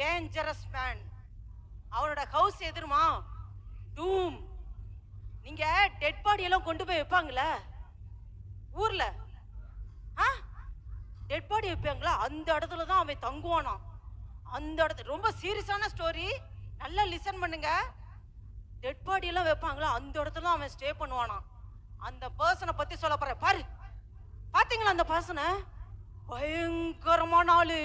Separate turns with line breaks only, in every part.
Dangerous man. அவனோட house எதிருமா டூம். நீங்க dead body எல்லாம் கொண்டு போய் வைப்பாங்களே ஊர்ல, டெட் பாடி வைப்பாங்களா, அந்த இடத்துல தான் அவன் தங்குவானா. அந்த இடத்துல ரொம்ப சீரியஸான ஸ்டோரி, நல்லா லிசன் பண்ணுங்க. டெட் பாடி எல்லாம் வைப்பாங்களா, அந்த இடத்துல அவன் ஸ்டே பண்ணுவானா. அந்த பர்சனை பத்தி சொல்ல போறேன் பாரு. பாத்தீங்களா அந்த பர்சனை? பயங்கரமான ஆளு.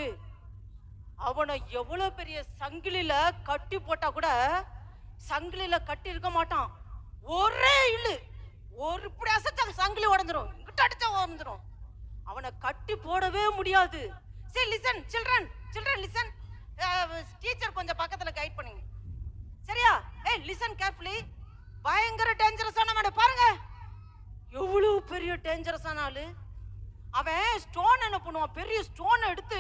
அவனை எவ்வளவு பெரிய சங்கிலில கட்டி போட்டா கூட சங்கிலில கட்டி இருக்க மாட்டான். ஒரே இழு, ஒரு இப்படி அசைச்சா சங்கிலி உடஞ்சிரும், இங்கிட்ட அடிச்சா உடஞ்சிரும். அவனை கட்டி போடவே முடியாது. சரி listen children, children listen. Teacher கொஞ்சம் பக்கத்துல கைட் பண்ணுங்க, சரியா? ஏய் லிசன் கேர்ஃபுல்லி. பயங்கர டேஞ்சரஸான மேடம் பாருங்க, எவ்வளவு பெரிய டேஞ்சரஸான ஆளு. அவன் ஸ்டோன் என்ன பண்ணுவான், பெரிய ஸ்டோன் எடுத்து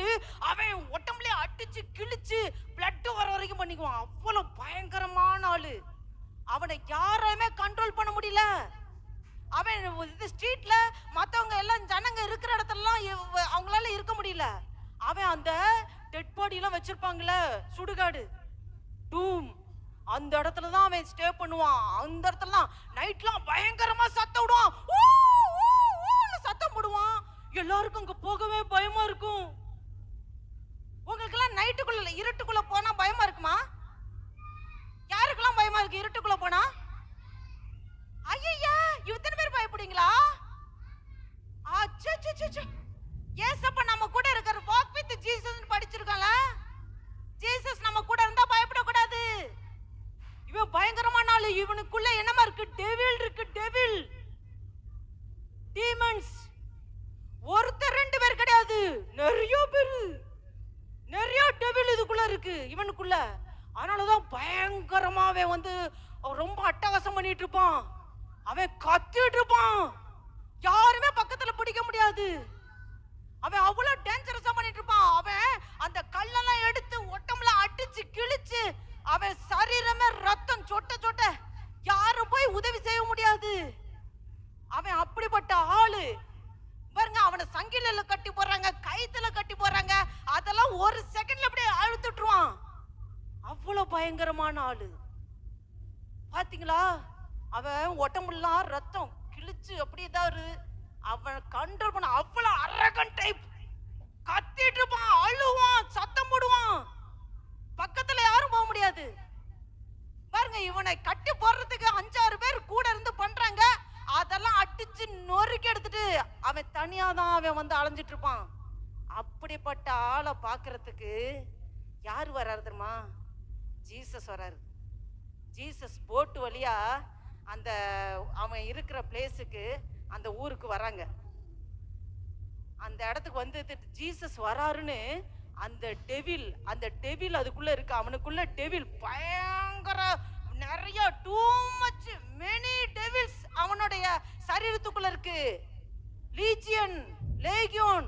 அவன் உடம்புல அடிச்சு கிழிச்சு பிளட் வர வரைக்கும் பண்ணிக்குவான். அவ்வளவு பயங்கரமான ஆளு. அவனை யாரையுமே கண்ட்ரோல் பண்ண முடியல. அவன் இது ஸ்ட்ரீட்ல மத்தவங்க எல்லாம் ஜனங்க இருக்கிற இடத்துலலாம் அவங்களால இருக்க முடியல. அவன் அந்த டெட் பாடி எல்லாம் வச்சிருப்பாங்கல்ல சுடுகாடு டூம், அந்த இடத்துல தான் அவன் ஸ்டே பண்ணுவான். அந்த இடத்துல தான் நைட்லாம் பயங்கரமா சத்தம் விடுவான், சத்தம் போடுவான். எல்லாருக்கும் அங்க போகவே பயமா இருக்கும். உங்களுக்கெல்லாம் நைட்டுக்குள்ள இருட்டுக்குள்ள போனா பயமா இருக்குமா? யாருக்கெல்லாம் பயமா இருக்கு இருட்டுக்குள்ள போனா? ஐயா இத்தனை பேர் பயப்படுவீங்களா? ஏசப்பா நம்ம கூட இருக்காரு, வாக் வித் ஜீசஸ் படிச்சிருக்கோம்ல. ஜீசஸ் நம்ம கூட இருந்தா பயப்படக்கூடாது. இவன் பயங்கரமான ஆளு. இவனுக்குள்ள என்னமா இருக்கு? டெவில் இருக்கு, டெவில், டீமன்ஸ். ஒருத்தர் ரெண்டு பேர் கிடையாது, நிறைய பேரு, நிறைய டெவில் இதுக்குள்ள இருக்கு இவனுக்குள்ள. அதனாலதான் பயங்கரமாவே வந்து ரொம்ப அட்டகாசம் பண்ணிட்டு இருப்பான். அவன் கத்திட்டு இருப்பான், யாருமே பக்கத்துல பிடிக்க முடியாது. அவன் அவ்வளவு டேஞ்சரஸா பண்ணிட்டு இருப்பான். அவன் அந்த கல்லெல்லாம் எடுத்து ஒட்டம்ல அடிச்சு கிழிச்சு அவன் சரீரமே ரத்தம் சொட்ட சொட்ட, யாரும் போய் உதவி செய்ய முடியாது. அவன் அப்படிப்பட்ட ஆளு பாருங்க. அவனை சங்கிலில கட்டி போறாங்க, கைத்துல கட்டி போறாங்க, அதெல்லாம் ஒரு செகண்ட்ல அப்படியே அழுத்துட்டுருவான். அவ்வளவு பயங்கரமான ஆளு. பாத்தீங்களா? அவன் உடம்புலாம் ரத்தம் கிழிச்சு அப்படியே தான் அவன் கண்ட்ரோல் பண்ண. அவ்வளவு அரகன் டைப். கத்திட்டு இருப்பான், அழுவான், சத்தம் போடுவான், பக்கத்துல யாரும் போக முடியாது. பாருங்க, இவனை கட்டி போடுறதுக்கு 5-6 பேர் கூட இருந்து பண்றாங்க. அதெல்லாம் அடிச்சு நொறுக்கி எடுத்துட்டு அவன் தனியா தான் அவன் வந்து அலைஞ்சிட்டு இருப்பான். அப்படிப்பட்ட ஆளை பாக்குறதுக்கு யாரு வர்றாரு தெரியுமா? ஜீசஸ் வர்றாரு. ஜீசஸ் போட்டு வழியா அந்த அவன் இருக்கிற பிளேஸுக்கு, அந்த ஊருக்கு வராங்க. அந்த இடத்துக்கு வந்து ஜீசஸ் வராருன்னு அந்த டெவில் அதுக்குள்ள இருக்கு. அவனுக்குள்ள டெவில் பயங்கர நிறைய, டூ மச் மெனி டெவில்ஸ் அவனுடைய சரீரத்துக்குள்ள இருக்கு. லீஜியன், லேகியோன்,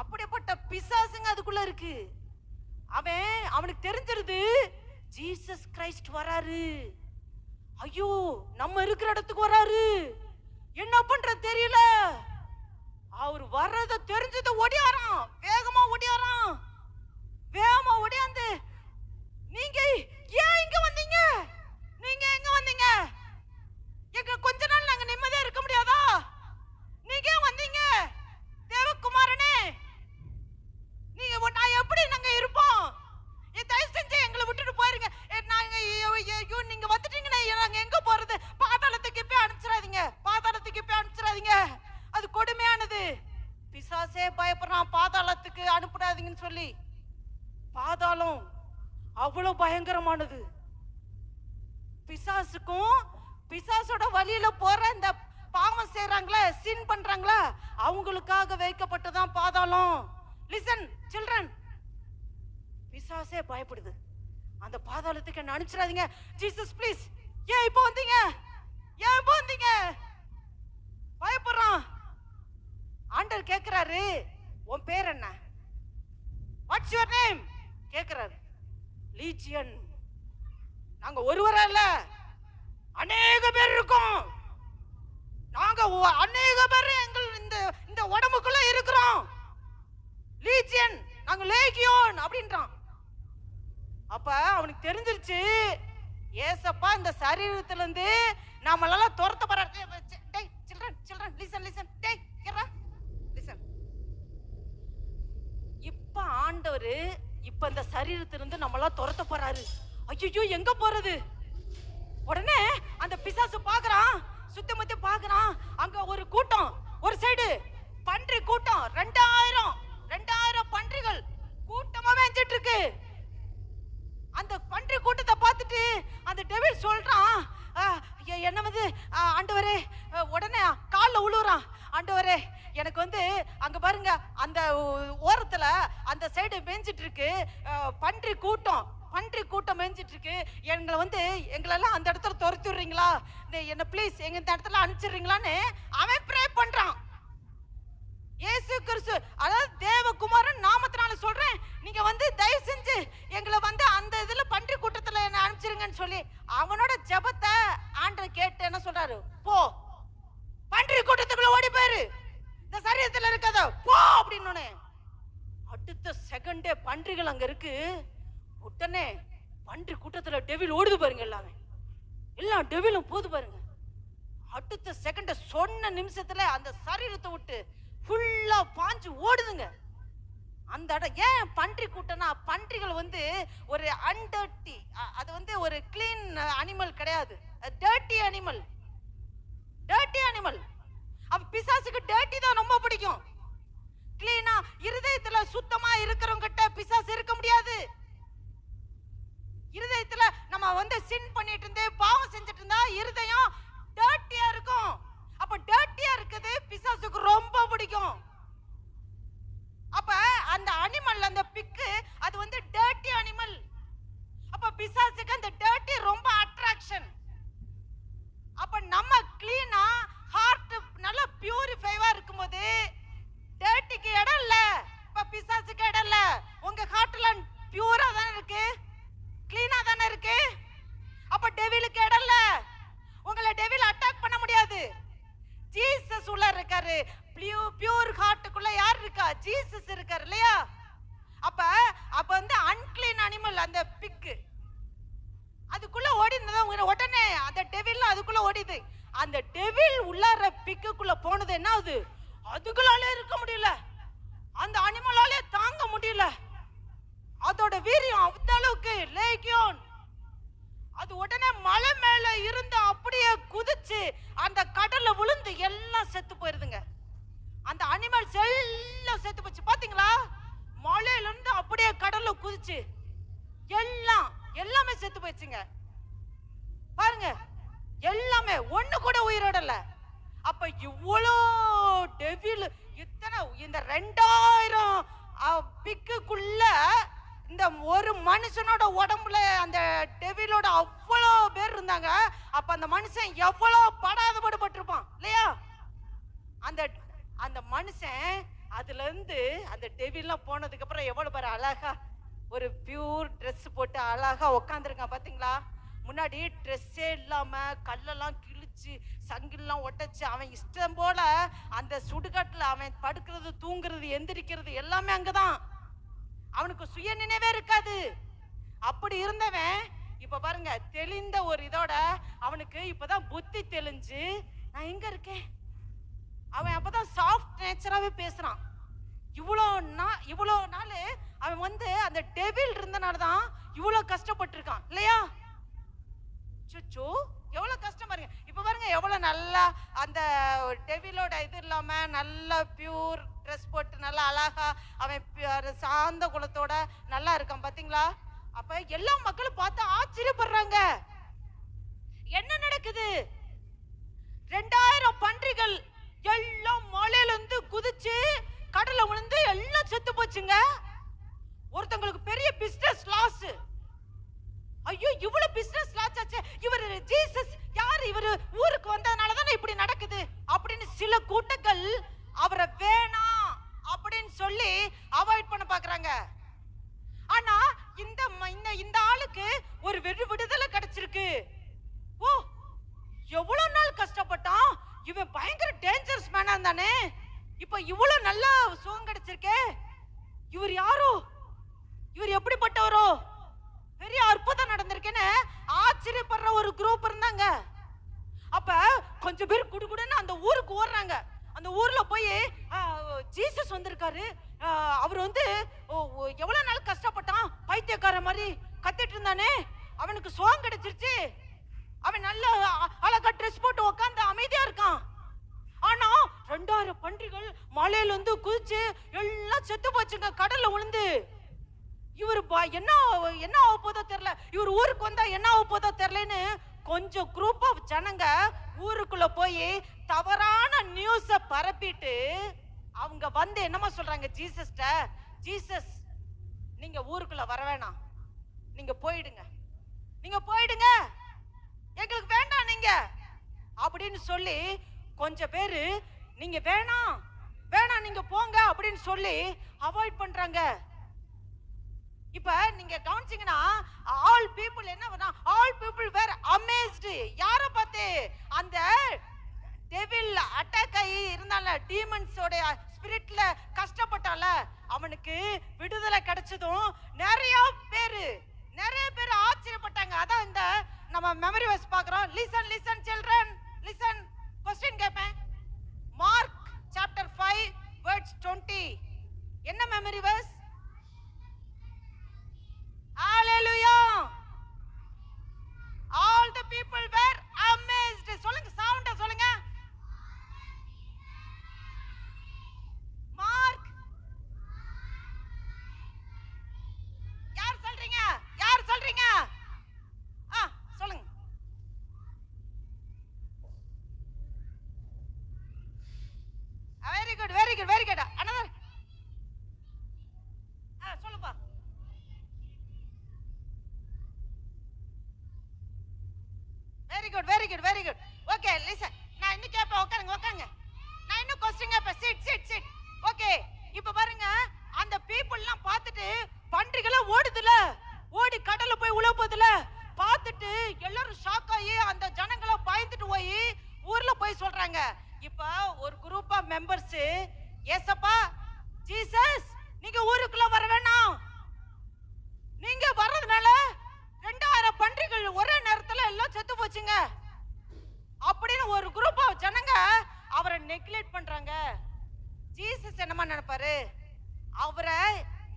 அப்படிப்பட்ட பிசாசுங்க அதுக்குள்ள இருக்கு. அவனுக்கு தெரிஞ்சிருது ஜீசஸ் கிரைஸ்ட் வராரு. ஐயோ, நம்ம இருக்கிற இடத்துக்கு வராரு, என்ன பண்ற தெரியல. அவர் வர்றத தெரிஞ்சது ஓடியாராம், வேகமா ஓடியாராம். வேகமா ஓடியாந்து, நீங்க ஏன் இங்க வந்தீங்க? நீங்க எங்க வந்தீங்க? எங்க கொஞ்ச நாள் நாங்க நிம்மதியா இருக்க முடியாதா? நீங்க ஏன் வந்தீங்க? தேவகுமாரனே, நீங்க நான் எப்படி நாங்க இருப்போம்? தயவு செஞ்சு எங்களை விட்டுட்டு போயிருங்க. நாங்க நீங்க வந்துட்டீங்கன்னா நாங்க எங்க போறது? பாதாளத்துக்கு போய் அனுப்பிச்சிடாதீங்க, பாதாளத்துக்கு போய் அனுப்பிச்சிடாதீங்க, அது கொடுமையானது. பிசாசே பயப்படுறான் பாதாளத்துக்கு அனுப்பிடாதீங்கன்னு சொல்லி. பாதாளம் அவ்வளவு பயங்கரமானது. பிசாசுக்கும் பிசாசோட வழியில போற இந்த பாவம் செய்யறாங்களே, சின் பண்றாங்களா, அவங்களுக்காக வைக்கப்பட்டதான் பாதாளம். லிசன் சில்ட்ரன், பிசாசே பயப்படுது. அந்த பாதாளத்துக்கு என்ன அனுப்பிச்சிடாதீங்க. ஜீசஸ் ப்ளீஸ், ஏன் இப்போ வந்தீங்க? ஏன் இப்போ வந்தீங்க? பயப்படுறான். ஆண்டவர் கேட்கிறாரு, உன் பேர் என்ன? வாட்ஸ் யுவர் நேம் கேட்கிறாரு. லீஜியன். நாங்க ஒருவரா இல்ல, அநேக பேர் இருக்கோம். நாங்க அநேக பேர் எங்கள் இந்த உடம்புக்குள்ள இருக்கிறோம். லீஜியன், நாங்க லேகியோன் அப்படின்றான். அப்ப அவனுக்கு தெரிஞ்சிருச்சு, ஏசப்பா இந்த சரீரத்துல இருந்து நாமெல்லாம் துரத்த போறாரு. டேய் சில்ட்ரன் சில்ட்ரன் லிசன் லிசன், டேய் கேரா லிசன். இப்ப ஆண்டவரு இப்ப இந்த சரீரத்திலிருந்து நம்மளாம் துரத்த போறாரு. ஐயோ எங்க போறது? உடனே அந்த பிசாசு பாக்குறான், சுத்தி முத்தி பாக்குறான். அங்க ஒரு கூட்டம், ஒரு சைடு பன்றி கூட்டம், 2000 பன்றிகள் கூட்டமா மேய்ஞ்சிட்டு இருக்கு. அந்த பன்றி கூட்டத்தை பார்த்துட்டு அந்த டெவில் சொல்றான், என்ன வந்து ஆண்டவரே, உடனே காலில் உழுவுறான். ஆண்டவரே எனக்கு வந்து அங்க பாருங்க அந்த ஓரத்துல அந்த சைடு மேய்ஞ்சிட்டு இருக்கு பன்றி கூட்டம் மேய்ஞ்சிட்டு இருக்கு. எங்களெல்லாம் அந்த இடத்துல துரத்தி விடுறீங்களா? என்ன ப்ளீஸ் எங்க இந்த இடத்துல அனுப்பிச்சிடுறீங்களான்னு அவன் ப்ரே பண்றான். இயேசு கிறிஸ்து, அதாவது தேவகுமாரன் நாமத்தினால சொல்றேன், நீங்க வந்து தயவு செஞ்சு எங்களை வந்து அந்த இதுல பன்றி கூட்டத்துல என்ன அனுப்பிச்சிருங்கன்னு சொல்லி அவனோட ஜெபத்தை ஆண்டவர் கேட்டு என்ன சொல்றாரு, போ பன்றி கூட்டத்துக்குள்ள ஓடி போயிரு, இந்த சரீரத்துல இருக்காத போ அப்படின்னு. அடுத்த செகண்டே பன்றிகள் அங்க இருக்கு. உடனே பன்றி கூட்டத்துல டெவில் ஓடுது பாருங்க, எல்லாம் டெவிலும் போது பாருங்க. அடுத்த செகண்ட் சொன்ன நிமிஷத்துல அந்த சரீரத்தை விட்டு ஃபுல்லா பாஞ்சு ஓடுதுங்க. அந்த இடம் ஏன் பன்றி கூட்டம்னா, பன்றிகள் வந்து ஒரு அன்டர்ட்டி, அது வந்து ஒரு கிளீன் அனிமல் கிடையாது, டர்ட்டி அனிமல். அப்ப பிசாசுக்கு டர்ட்டி தான் ரொம்ப பிடிக்கும். கிளீனா இருதயத்துல சுத்தமா இருக்கிறவங்க கிட்ட பிசாசு இருக்க முடியாது. இருதயத்துல நம்ம வந்து சின் பண்ணிட்டு இருந்தே பாவம் செஞ்சுட்டு இருந்தா இருதயம் டர்ட்டியா இருக்கும். அப்ப டர்ட்டியா இருக்குது பிசாசுக்கு ரொம்ப பிடிக்கும். அப்ப அந்த அனிமல், அந்த பிக்கு, அது வந்து டர்ட்டி அனிமல். அப்ப பிசாசுக்கு அந்த டர்ட்டி ரொம்ப அட்ராக்ஷன். அப்ப நம்ம கிளீனா ஹார்ட் நல்லா பியூரிஃபைவா இருக்கும்போது டர்ட்டிக்கு இடம் இல்ல, இப்ப பிசாசுக்கு இடம் இல்ல. உங்க ஹார்ட்ல பியூரா தானே இருக்கு, கிளீனா தானே இருக்கு. அப்ப டெவிலுக்கு இடம் இல்ல, உங்களை டெவில் அட்டாக் பண்ண முடியாது. ஜீசஸ் உள்ள இருக்காரு. பியூர் ஹார்ட்டுக்குள்ள யார் இருக்கா? ஜீசஸ் இருக்காரு இல்லையா? அப்ப வந்து அன்கிளீன் அனிமல் அந்த பிக்கு அதுக்குள்ள ஓடினதான் உடனே அந்த டெவில் அதுக்குள்ள ஓடிது. அந்த டெவில் உள்ளார பிக்குக்குள்ள போனது என்ன ஆகுது? அதுக்குள்ளாலே இருக்க முடியல, அந்த அனிமலாலே தாங்க முடியல. அதோட வீரியம் அந்த அளவுக்கு லேகியோன். அது உடனே மலை மேல இருந்து அப்படியே குதிச்சு அந்த கடல்ல விழுந்து எல்லாம் செத்து போயிருதுங்க. அந்த அனிமல்ஸ் எல்லாம் செத்து போச்சு. பாத்தீங்களா? மலையில இருந்து அப்படியே கடல்ல குதிச்சு எல்லாமே செத்து போயிடுச்சுங்க. பாருங்க, எல்லாமே ஒண்ணு கூட உயிரோடல. அப்ப இவ்வளோ டெவில், இத்தனை இந்த 2000 பிக்குக்குள்ள இந்த ஒரு மனுஷனோட உடம்புல அந்த டெவிலோட அவ்வளோ பேர் இருந்தாங்க. அப்ப அந்த மனுஷன் எவ்வளவு படாதபட்டுருப்பான் இல்லையா? அந்த மனுஷன் அதுல இருந்து அந்த டெவில்லாம் போனதுக்கு அப்புறம் எவ்வளவு பேர் அழகா ஒரு பியூர் ட்ரெஸ் போட்டு அழகா உக்காந்துருக்கான். பாத்தீங்களா? முன்னாடி ட்ரெஸ்ஸே இல்லாம கல்லெல்லாம் கிழிச்சு சங்கிலாம் ஒட்டச்சு அவன் இஷ்டம் போல அந்த சுடுகாட்டுல அவன் படுக்கிறது, தூங்குறது, எந்திரிக்கிறது எல்லாமே அங்கதான். அவனுக்கு சுய நினைவே இருக்காது. அப்படி இருந்தவன் இப்ப பாருங்க, தெளிந்த ஒரு இதோட அவனுக்கு இப்பதான் புத்தி தெளிஞ்சு நான் எங்க இருக்கேன். அவன் அப்பதான் சாஃப்ட் நேச்சராவே பேசுறான். இவ்வளோ நாள் அவன் வந்து அந்த டெவில் இருந்தனாலதான் இவ்வளவு கஷ்டப்பட்டு இருக்கான் இல்லையா? சுச்சு எவ்வளவு கஷ்டம் பாருங்க. இப்ப பாருங்க எவ்வளவு நல்லா அந்த டெவிலோட இது இல்லாம நல்லா பியூர் ட்ரெஸ் போட்டு நல்லா அழகா அவன் சாந்த குலத்தோட நல்லா இருக்கான். பாத்தீங்களா? அப்ப எல்லா மக்களும் பார்த்து ஆச்சரியப்படுறாங்க. என்ன நடக்குது? 2000 பன்றிகள் எல்லாம் மலையில இருந்து குதிச்சு கடல்ல விழுந்து எல்லாம் செத்து போச்சுங்க. ஒருத்தங்களுக்கு பெரிய பிசினஸ் லாஸ். ஐயோ, இவ்வளவு பிசினஸ் லாஸ் ஆச்சு. இவர் ஜீசஸ் யார்? இவர் ஊருக்கு வந்ததனால தானே இப்படி நடக்குது அப்படின்னு சில கூட்டங்கள் அவரை வேணாம் அப்படின்னு சொல்லி அவாய்ட் பண்ண பாக்குறாங்க. ஆனா இந்த ஆளுக்கு ஒரு விடுதலை கிடைச்சிருக்கு. ஓ, எவ்வளவு நாள் கஷ்டப்பட்டான் இவன், பயங்கர டேஞ்சரஸ் மேனா இருந்தானே, இப்ப இவ்வளவு நல்ல சுகம் கிடைச்சிருக்கே. இவர் யாரோ? இவர் எப்படிப்பட்டவரோ? ஒரு குரூப் இருந்தாங்க. அப்ப கொஞ்சம் பேர் குடுகுடுன்னு அந்த ஊருக்கு ஓடுறாங்க. அந்த ஊர்ல போய் ஜீசஸ் வந்திருக்காரு, அவர் வந்து எவ்வளவு நாள் கஷ்டப்பட்டான், பைத்தியக்கார மாதிரி கத்திட்டு இருந்தானே, அவனுக்கு சுகம் கிடைச்சிருச்சு, அவன் நல்ல அழகா ட்ரெஸ் போட்டு உட்காந்து அமைதியா இருக்கான். ஆனா 2000 பன்றிகள் மலையில வந்து குதிச்சு எல்லாம் செத்து போச்சுங்க, கடல்ல விழுந்து. இவர் என்ன என்ன ஆக போதோ தெரியல, இவர் ஊருக்கு வந்தா என்ன ஆக போதோ தெரியலன்னு கொஞ்சம் குரூப் ஆஃப் ஜனங்க ஊருக்குள்ள போய் தவறான நியூஸ பரப்பிட்டு அவங்க வந்து என்னமா சொல்றாங்க ஜீசஸ்ட, ஜீசஸ் நீங்க ஊருக்குள்ள வர வேணாம், நீங்க போயிடுங்க, நீங்க போயிடுங்க, எங்களுக்கு வேண்டாம் நீங்க அப்படின்னு சொல்லி கொஞ்சம் பேரு நீங்க வேணாம் வேணாம் நீங்க போங்க அப்படின்னு சொல்லி அவாய்ட் பண்றாங்க. இப்ப நீங்க கவனிச்சீங்கன்னா ஆல் பீப்புள் என்ன பண்ணா, ஆல் பீப்புள் வேர் அமேஸ்ட். யாரை பார்த்து? அந்த டெவில் அட்டாக் ஆகி இருந்தால, டீமன்ஸோட ஸ்பிரிட்ல கஷ்டப்பட்டால, அவனுக்கு விடுதலை கிடைச்சதும் நிறைய பேர் ஆச்சரியப்பட்டாங்க. அதான் இந்த நம்ம மெமரி வர்ஸ் பார்க்கிறோம். Listen listen children listen. Question கேட்பேன். மார்க் சாப்டர் 5 வேர்ட்ஸ் 20 என்ன மெமரி வர்ஸ்? ஹalleluya. all the people were amazed. சொல்லுங்க, சவுண்டா சொல்லுங்க. மார்க் யார் சொல்றீங்க? யார் சொல்றீங்க? சொல்லுங்க. Very good very good very good. another சொல்லுப்பா. Very good very good very good. Okay listen, நான் இன்னும் கேட்பேன். உட்காருங்க. நான் இன்னும் क्वेश्चन கேட்பேன். சிட். ஓகே, இப்ப பாருங்க, அந்த பீப்புள்லாம் பார்த்துட்டு பன்றிகள ஓடுதுல, ஓடி கடல்ல போய் உள்ள போகுதுல, பார்த்துட்டு எல்லாரும் ஷாக் ஆகி அந்த ஜனங்கள பயந்துட்டு போய் ஊர்ல போய் சொல்றாங்க. இப்ப ஒரு குரூப் ஆஃப் மெம்பர்ஸ், ஏசப்பா ஜீசஸ் நீங்க ஊருக்குள்ள வர வேணாம், நீங்க வர்றதுனால 2000 பன்றிகள் ஒரே நேரத்துல எல்லாம் செத்து போச்சுங்க அப்படின்னு ஒரு குரூப் ஆஃப் ஜனங்க அவரை நெக்லெக்ட் பண்றாங்க. ஜீசஸ் என்னமா நினைப்பாரு? அவரை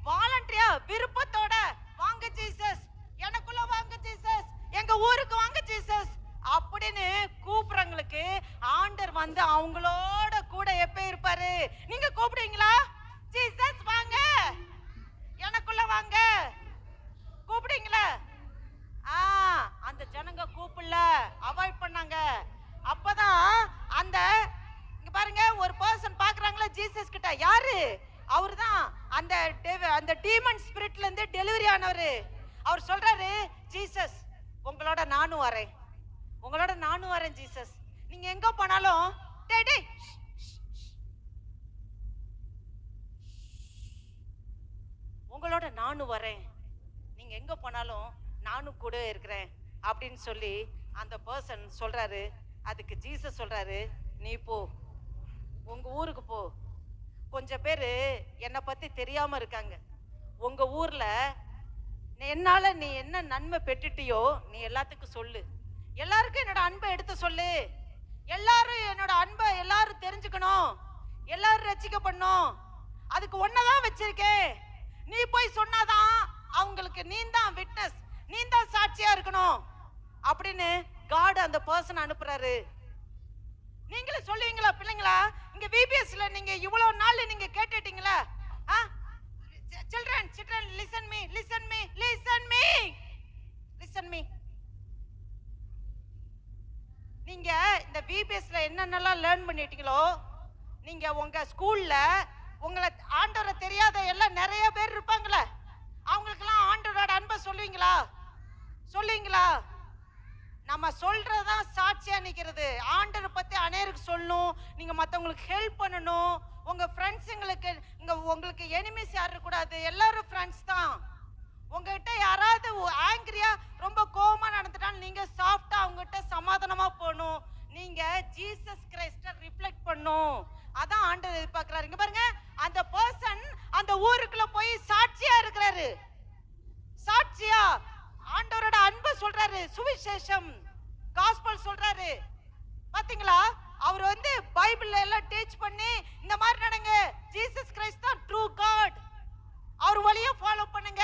வாலண்டரியா விருப்பத்தோட வாங்க ஜீசஸ், எனக்குள்ள வாங்க ஜீசஸ், எங்க ஊருக்கு வாங்க ஜீசஸ் அப்படின்னு கூப்பிடுறவங்களுக்கு ஆண்டர் வந்து அவங்களோட கூட எப்ப இருப்பாரு? நீங்க கூப்பிடுவீங்களா? ஜீசஸ் வாங்க, எனக்குள்ள வாங்க கூப்பிடுவீங்களா? அந்த ஜனங்க கூப்பிடல, அவாய்ட் பண்ணாங்க. அப்பதான் அந்த இங்க பாருங்க, ஒரு பர்சன் பாக்குறாங்களா ஜீசஸ் கிட்ட, யாரு? அவர்தான் அந்த டீமன் ஸ்பிரிட்ல இருந்து டெலிவரி ஆனவரு. அவர் சொல்றாரு, ஜீசஸ் உங்களோட நானும் வரேன் ஜீசஸ், நீங்க எங்க போனாலும் டேய் உங்களோட நானும் வரேன், நீங்க எங்க போனாலும் நானும் கூட இருக்கிறேன் அப்படின்னு சொல்லி அந்த பர்சன் சொல்றாரு. அதுக்கு ஜீசஸ் சொல்றாரு, நீ போ, உங்க ஊருக்கு போ. கொஞ்சம் பேரு என்னை பத்தி தெரியாம இருக்காங்க. உங்க ஊர்ல என்னால நீ என்ன நன்மை பெற்றுட்டியோ நீ எல்லாத்துக்கும் சொல்லு, எல்லாருக்கும் என்னோட அன்பை எடுத்து சொல்லு, எல்லாரும் என்னோட அன்பை எல்லாரும் தெரிஞ்சுக்கணும், எல்லாரும் ரட்சிக்கப்படணும், அதுக்கு ஒன்னதான் வச்சிருக்கேன். நீ போய் சொன்னாதான் அவங்களுக்கு நீ தான் விட்னஸ், நீ தான் சாட்சியா இருக்கணும் அப்படின்னு காட் அந்த பர்சன் அனுப்புறாரு. நீங்களும் சொல்லுவீங்களா பிள்ளைங்களா? இங்க விபிஎஸ்ல நீங்க இவ்வளவு நாள் நீங்க கேட்டுட்டீங்களா? children listen me. நீங்க இந்த விபிஎஸ்ல என்னென்னலாம் லேர்ன் பண்ணிட்டீங்களோ, நீங்க உங்க ஸ்கூல்ல உங்களை ஆண்டவரை தெரியாத எல்லாம் நிறைய பேர் இருப்பாங்களே, அவங்களுக்கெல்லாம் ஆண்டவரோட அன்பை சொல்லுவீங்களா? நம்ம சொல்றதுதான் சாட்சியா நிக்கிறது. ஆண்டவரை பத்தி அநேருக்கு சொல்லணும், நீங்க மத்தவங்களுக்கு ஹெல்ப் பண்ணணும். உங்க ஃப்ரெண்ட்ஸுங்களுக்கு உங்களுக்கு எனிமீஸ் யாரும் கூடாது, எல்லாரும் ஃப்ரெண்ட்ஸ் தான். உங்ககிட்ட யாராவது ஆங்கிரியா ரொம்ப கோவமா நடந்துட்டாலும் நீங்க சாஃப்டா அவங்ககிட்ட சமாதானமா போகணும். நீங்க ஜீசஸ் கிரைஸ்ட ரிஃப்ளெக்ட் பண்ணும். அதான் ஆண்டவர் எதிர்பார்க்கிறாரு. இங்க பாருங்க, அந்த பர்சன் அந்த ஊருக்குள்ள போய் சாட்சியா இருக்கிறாரு. சாட்சியா ஆண்டவரோட அன்பை சொல்றாரு. சுவிசேஷம், காஸ்பல் சொல்றாரு. பாத்தீங்களா? அவர் வந்து பைபிள்ல எல்லாம் டீச் பண்ணி இந்த மாதிரி நடங்க, ஜீசஸ் கிரைஸ்ட் தான் ட்ரூ காட், அவர் வழியை ஃபாலோ பண்ணுங்க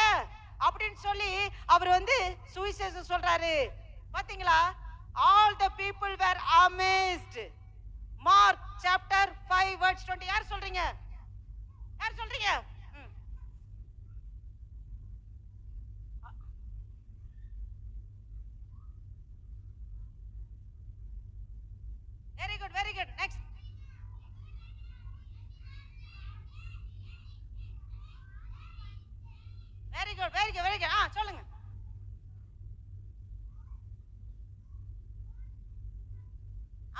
அப்படின்னு சொல்லி அவர் வந்து சுவிசேஷம் சொல்றாரு. பாத்தீங்களா? all the people were amazed. Mark chapter 5 verse 20. யார் சொல்றீங்க? யார் சொல்றீங்க? Very good, very good. Next. Very good, very good, very good. சொல்லுங்க.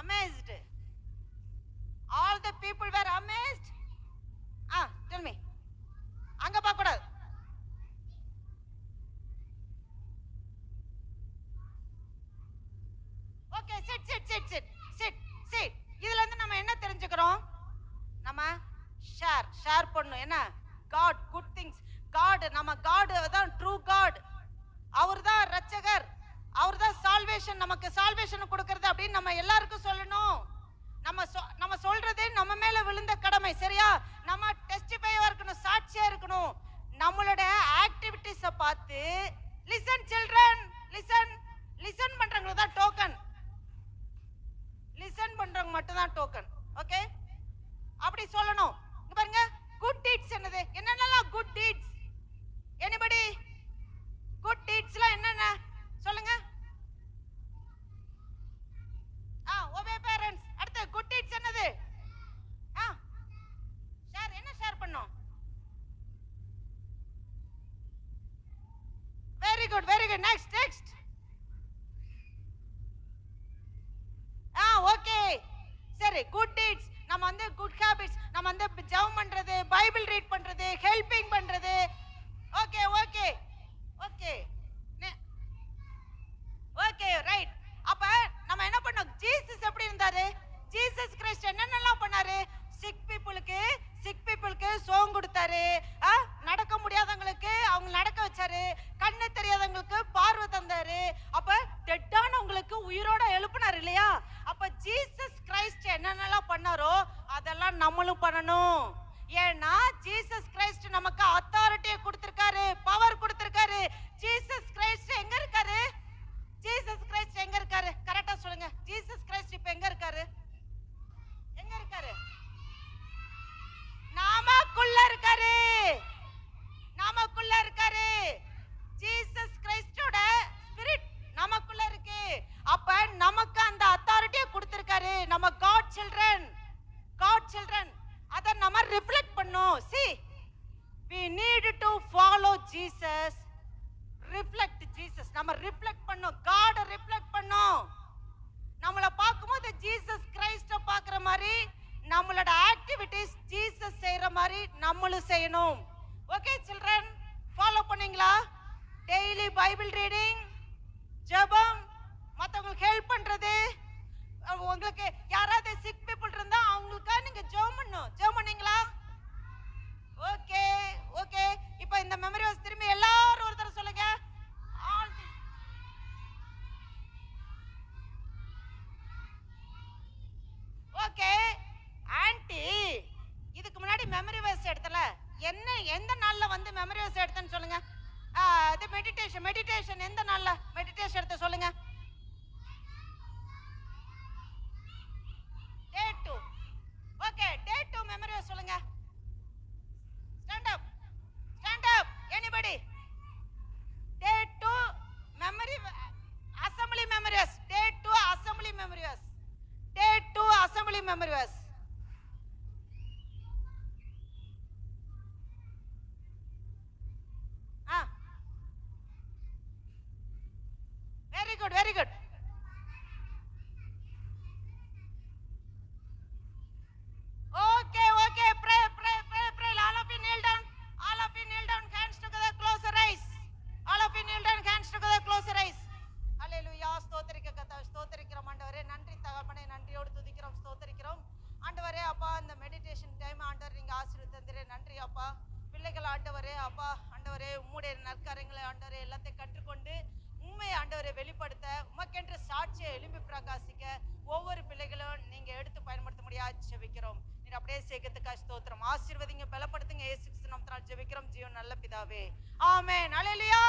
Amazed. All the people were amazed. Tell me. அங்க பார்க்க கூடாது. Okay, sit sit sit sit sit sit. இதுல இருந்து நம்ம என்ன தெரிஞ்சுக்கிறோம்? நம்ம ஷேர் பண்ணணும். என்ன? God good things. God, நம்ம God தான் ட்ரூ God. அவர்தான் ரட்சகர், அவர்தான் சால்வேஷன், நமக்கு சால்வேஷன் கொடுக்கிறது அப்படின்னு நம்ம எல்லாருக்கும் சொல்லணும். நம்ம சொல்றது நம்ம மேல விழுந்த கடமை. சரியா? நம்ம டெஸ்டிஃபையா இருக்கணும், சாட்சியா இருக்கணும். நம்மளோட ஆக்டிவிட்டீஸ பார்த்து லிசன் சில்ட்ரன், லிசன். லிசன் பண்றவங்க தான் டோக்கன். லிசன் பண்றவங்க மட்டும் தான் டோக்கன். ஓகே, அப்படி சொல்லணும். இங்க பாருங்க, குட் டீட்ஸ் என்னது? என்னென்னலாம் குட் டீட்ஸ்? எனிபடி? குட் டீட்ஸ்லாம் என்னென்ன சொல்லுங்க. obey parents. அடுத்து குட் டீட்ஸ் என்னது? ஷேர். என்ன ஷேர் பண்ணோம்? Very good, very good. Next, next. Okay, சரி. குட் டீட்ஸ், நம்ம வந்து குட் ஹாபிட்ஸ், நம்ம வந்து ஜெபம் பண்றது, பைபிள் ரீட் பண்றது, ஹெல்பிங் பண்றது. Okay, okay, okay, okay, right. அப்ப நம்ம என்ன பண்ணோம்? ஜீசஸ் எப்படி இருந்தாரு? ஜீசஸ் கிரைஸ்ட் என்னென்னலாம் பண்ணாரு? சிக் பீப்புளுக்கு சோகம் கொடுத்தாரு, நடக்க முடியாதவங்களுக்கு அவங்க நடக்க வச்சாரு, கண்ணு தெரியாதவங்களுக்கு பார்வை தந்தாரு, அப்ப டெட்டானவங்களுக்கு உயிரோட எழுப்பினாரு இல்லையா? அப்ப ஜீசஸ் கிரைஸ்ட் என்னென்னலாம் பண்ணாரோ அதெல்லாம் நம்மளும் பண்ணணும். ஏன்னா ஜீசஸ் கிரைஸ்ட் நமக்கு அத்தாரிட்டியை கொடுத்திருக்காரு, பவர் கொடுத்திருக்காரு. ஜீசஸ் கிரைஸ்ட் எங்க இருக்காரு? ஜீசஸ் கிரைஸ்ட் எங்க இருக்காரு? கரெக்டா சொல்லுங்க. ஜீசஸ் கிரைஸ்ட் இப்ப எங்க இருக்காரு? எங்க இருக்காரு? நமக்குள்ள இருக்காரு, நமக்குள்ள இருக்காரு. ஜீசஸ் கிரைஸ்டோட ஸ்பிரிட் நமக்குள்ள இருக்கு. அப்ப நமக்கு அந்த அத்தாரிட்டியை கொடுத்திருக்காரு. நம்ம காட் சில்ட்ரன், காட் சில்ட்ரன். அத நம்ம ரிஃப்ளெக்ட் பண்ணோம். see, we need to follow Jesus, reflect Jesus. நம்ம ரிஃப்ளெக்ட் பண்ணோம், God ரிஃப்ளெக்ட் பண்ணோம். நம்மள பாக்கும்போது ஜீசஸ் கிரைஸ்ட பாக்குற மாதிரி நம்மளோட ஆக்டிவிட்டீஸ் ஜீசஸ் செய்யற மாதிரி நம்மளும் செய்யணும். ஓகே சில்ட்ரன், ஃபாலோ பண்ணீங்களா? டெய்லி பைபிள் ரீடிங், ஜெபம், மத்தவங்களுக்கு ஹெல்ப் பண்றது. உங்களுக்கு யாராவது சிக் பீப்புள் இருந்தா அவங்களுக்கா நீங்க ஜெபம் பண்ணணும். ஜெபம் பண்ணீங்களா? Okay, okay. இப்போ இந்த மெமரி வர்ஸ் திரும்பி எல்லாரும் ஒரு தடவை சொல்லுங்க. ஓகே ஆன்ட்டி, இதுக்கு முன்னாடி மெமரி வர்ஸ் எடுத்தல, என்ன எந்த நாள்ல வந்து மெமரி வர்ஸ் எடுத்தேன்னு சொல்லுங்க. அது மெடிடேஷன். மெடிடேஷன் எந்த நாள்ல மெடிடேஷன் எடுத்த சொல்லுங்க. Day 2. Okay, day 2 memory verse சொல்லுங்க. Stand up, stand up. Anybody? Day 2 memory assembly memory verse. Day 2 assembly memory verse. Day 2 assembly memory verse. Very good, very good. Okay, okay. Pray, pray, pray, pray. All of you kneel down. All of you kneel down. Hands together. Close your eyes. All of you kneel down. Hands together. Close your eyes. Hallelujah. ஸ்தோத்திரிக்க கர்த்தாவே, ஸ்தோத்திரிக்கிறோம் ஆண்டவரே. நன்றி தகப்பனே, நன்றியோடு துதிக்கிறோம், ஸ்தோத்திரிக்கிறோம் ஆண்டவரே. அப்பா, இந்த மெடிடேஷன் டைம் ஆண்டவர் நீங்க ஆசீர்வதித்தீரே. நன்றி அப்பா. பிள்ளைகள் ஆண்டவரே, அப்பா ஆண்டவரே, உம்முடைய நற்காரியங்களை ஆண்டவரே எல்லாத்தையும் கற்றுக்கொண்டு உண்மையை ஆண்டவரை வெளிப்படுத்த சாட்சியை எழும்பி பிரகாசிக்க ஒவ்வொரு பிள்ளைகளும் நீங்க எடுத்து பயன்படுத்த முடியாது ஜெபிக்கிறோம். நீர் அப்படியே சேர்க்கறதுக்காக ஸ்தோத்திரம். ஆசீர்வதிங்க, பலப்படுத்துங்க. இயேசு கிறிஸ்து நாமத்தினால் ஜெபிக்கிறோம் ஜீவன் நல்ல பிதாவே, ஆமென். அல்லேலூயா.